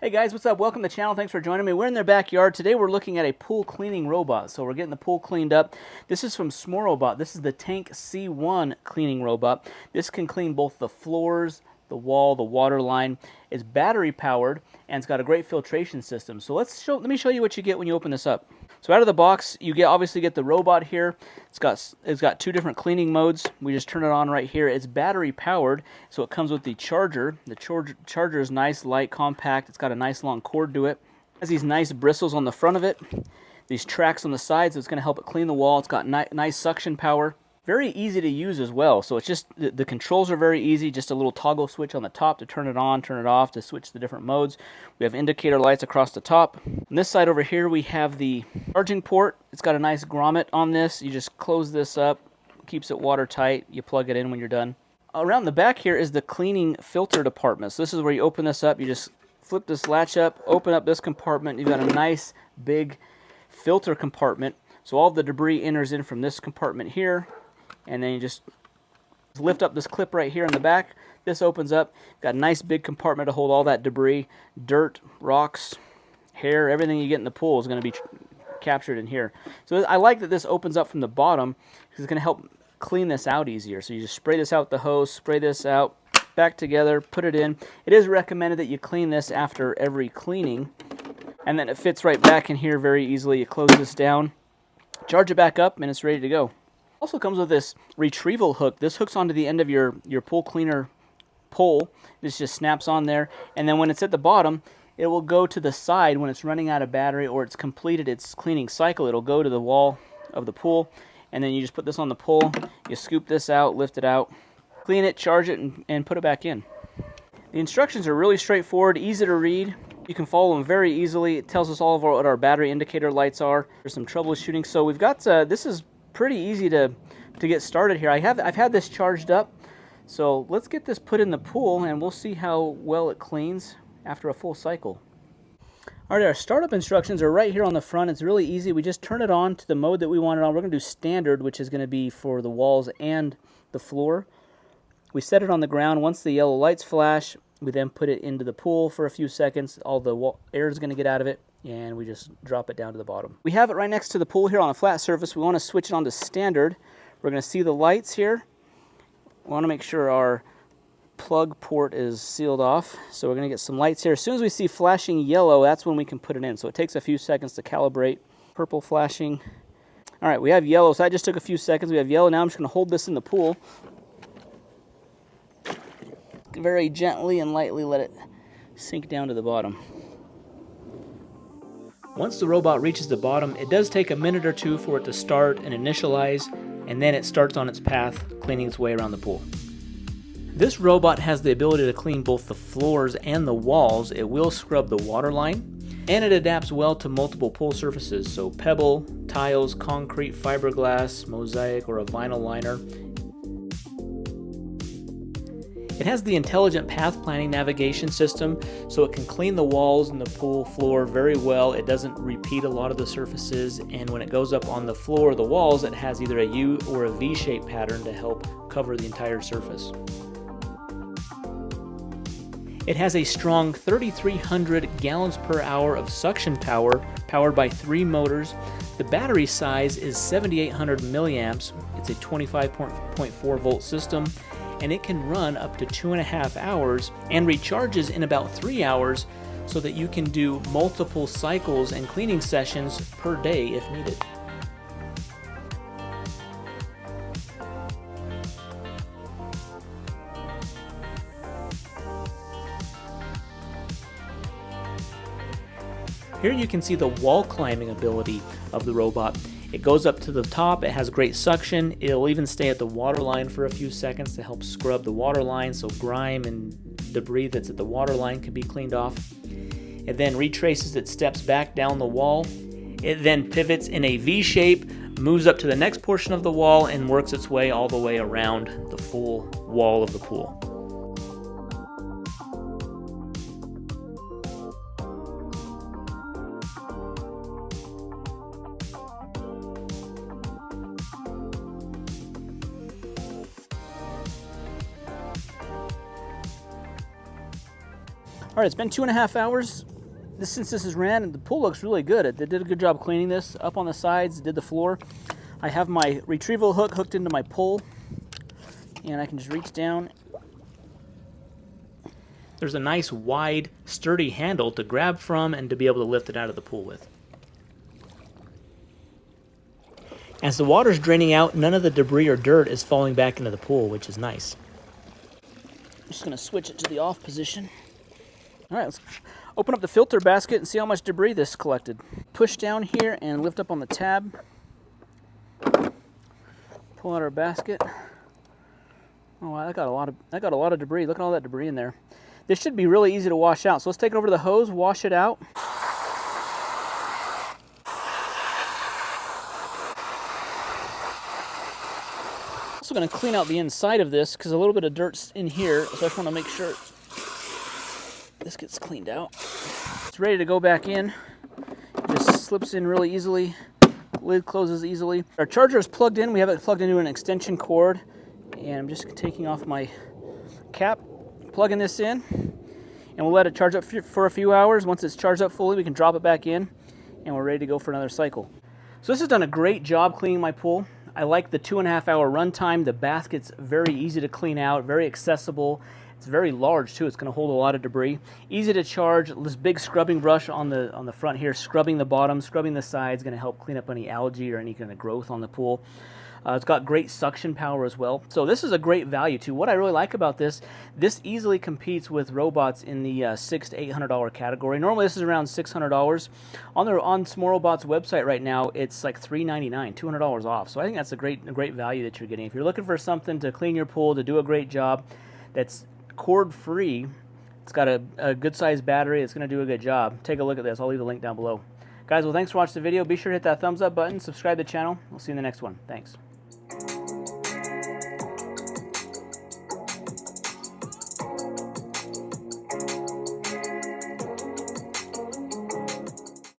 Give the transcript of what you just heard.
Hey guys, what's up? Welcome to the channel. Thanks for joining me. We're in their backyard. Today we're looking at a pool cleaning robot. So we're getting the pool cleaned up. This is from Smorobot. This is the Tank C1 cleaning robot. This can clean both the floors, the wall, the water line. It's battery powered and it's got a great filtration system. So let me show you what you get when you open this up. So out of the box, you obviously get the robot here. It's got two different cleaning modes. We just turn it on right here. It's battery powered, so it comes with the charger. The charger is nice, light, compact. It's got a nice long cord to it. It has these nice bristles on the front of it. These tracks on the sides, so it's going to help it clean the wall. It's got nice suction power. Very easy to use as well. So it's just, the controls are very easy. Just a little toggle switch on the top to turn it on, turn it off, to switch the different modes. We have indicator lights across the top. On this side over here, we have the charging port. It's got a nice grommet on this. You just close this up, keeps it watertight. You plug it in when you're done. Around the back here is the cleaning filter department. So this is where you open this up. You just flip this latch up, open up this compartment. You've got a nice big filter compartment. So all the debris enters in from this compartment here. And then you just lift up this clip right here in the back. This opens up. Got a nice big compartment to hold all that debris, dirt, rocks, hair, everything you get in the pool is going to be captured in here. So I like that this opens up from the bottom because it's going to help clean this out easier. So you just spray this out with the hose, spray this out, back together, put it in. It is recommended that you clean this after every cleaning. And then it fits right back in here very easily. You close this down, charge it back up, and it's ready to go. Also comes with this retrieval hook. This hooks onto the end of your pool cleaner pole. This just snaps on there, and then when it's at the bottom, it will go to the side when it's running out of battery or it's completed its cleaning cycle. It'll go to the wall of the pool, and then you just put this on the pole. You scoop this out, lift it out, clean it, charge it, and put it back in. The instructions are really straightforward, easy to read. You can follow them very easily. It tells us all of what our battery indicator lights are. There's some troubleshooting. So we've got this is pretty easy to get started here. I've had this charged up, so let's get this put in the pool and we'll see how well it cleans after a full cycle. Alright, our startup instructions are right here on the front. It's really easy. We just turn it on to the mode that we want it on. We're going to do standard, which is going to be for the walls and the floor. We set it on the ground. Once the yellow lights flash, we then put it into the pool for a few seconds. All the air is going to get out of it, and we just drop it down to the bottom. We have it right next to the pool here on a flat surface. We want to switch it on to standard. We're going to see the lights here. We want to make sure our plug port is sealed off. So we're going to get some lights here. As soon as we see flashing yellow, that's when we can put it in. So it takes a few seconds to calibrate. Purple flashing. All right, we have yellow. So that just took a few seconds. We have yellow. Now I'm just going to hold this in the pool. Very gently and lightly let it sink down to the bottom. Once the robot reaches the bottom, it does take a minute or two for it to start and initialize, and then it starts on its path, cleaning its way around the pool. This robot has the ability to clean both the floors and the walls. It will scrub the water line, and it adapts well to multiple pool surfaces, so pebble, tiles, concrete, fiberglass, mosaic, or a vinyl liner. It has the intelligent path planning navigation system, so it can clean the walls and the pool floor very well. It doesn't repeat a lot of the surfaces, and when it goes up on the floor or the walls, it has either a U or a V-shaped pattern to help cover the entire surface. It has a strong 3,300 gallons per hour of suction power, powered by 3 motors. The battery size is 7,800 milliamps. It's a 25.4 volt system, and it can run up to 2.5 hours and recharges in about 3 hours so that you can do multiple cycles and cleaning sessions per day if needed. Here you can see the wall climbing ability of the robot. It goes up to the top, it has great suction, it'll even stay at the water line for a few seconds to help scrub the water line so grime and debris that's at the water line can be cleaned off. It then retraces its steps back down the wall. It then pivots in a V shape, moves up to the next portion of the wall, and works its way all the way around the full wall of the pool. All right, it's been 2.5 hours. since this is ran, the pool looks really good. It did a good job cleaning this up on the sides, did the floor. I have my retrieval hook hooked into my pole, and I can just reach down. There's a nice wide, sturdy handle to grab from and to be able to lift it out of the pool with. As the water's draining out, none of the debris or dirt is falling back into the pool, which is nice. I'm just going to switch it to the off position. All right, let's open up the filter basket and see how much debris this collected. Push down here and lift up on the tab. Pull out our basket. Oh wow, that got a lot of debris. Look at all that debris in there. This should be really easy to wash out. So let's take it over to the hose, wash it out. Also going to clean out the inside of this because a little bit of dirt's in here, so I just want to make sure this gets cleaned out. It's ready to go back in. It just slips in really easily. Lid closes easily. Our charger is plugged in. We have it plugged into an extension cord, and I'm just taking off my cap, plugging this in, and we'll let it charge up for a few hours. Once it's charged up fully, we can drop it back in, and we're ready to go for another cycle. So this has done a great job cleaning my pool. I like the 2.5 hour run time. The basket's very easy to clean out, very accessible. It's very large too. It's going to hold a lot of debris. Easy to charge. This big scrubbing brush on the front here, scrubbing the bottom, scrubbing the sides, going to help clean up any algae or any kind of growth on the pool. It's got great suction power as well. So this is a great value too. What I really like about this easily competes with robots in the $600 to $800 category. Normally this is around $600. On Smorobot's website right now, it's like $399, $200 off. So I think that's a great value that you're getting. If you're looking for something to clean your pool, to do a great job, that's cord free, it's got a good sized battery, it's going to do a good job. Take a look at this. I'll leave the link down below. Guys, well, thanks for watching the video. Be sure to hit that thumbs up button, subscribe to the channel. We'll see you in the next one. Thanks.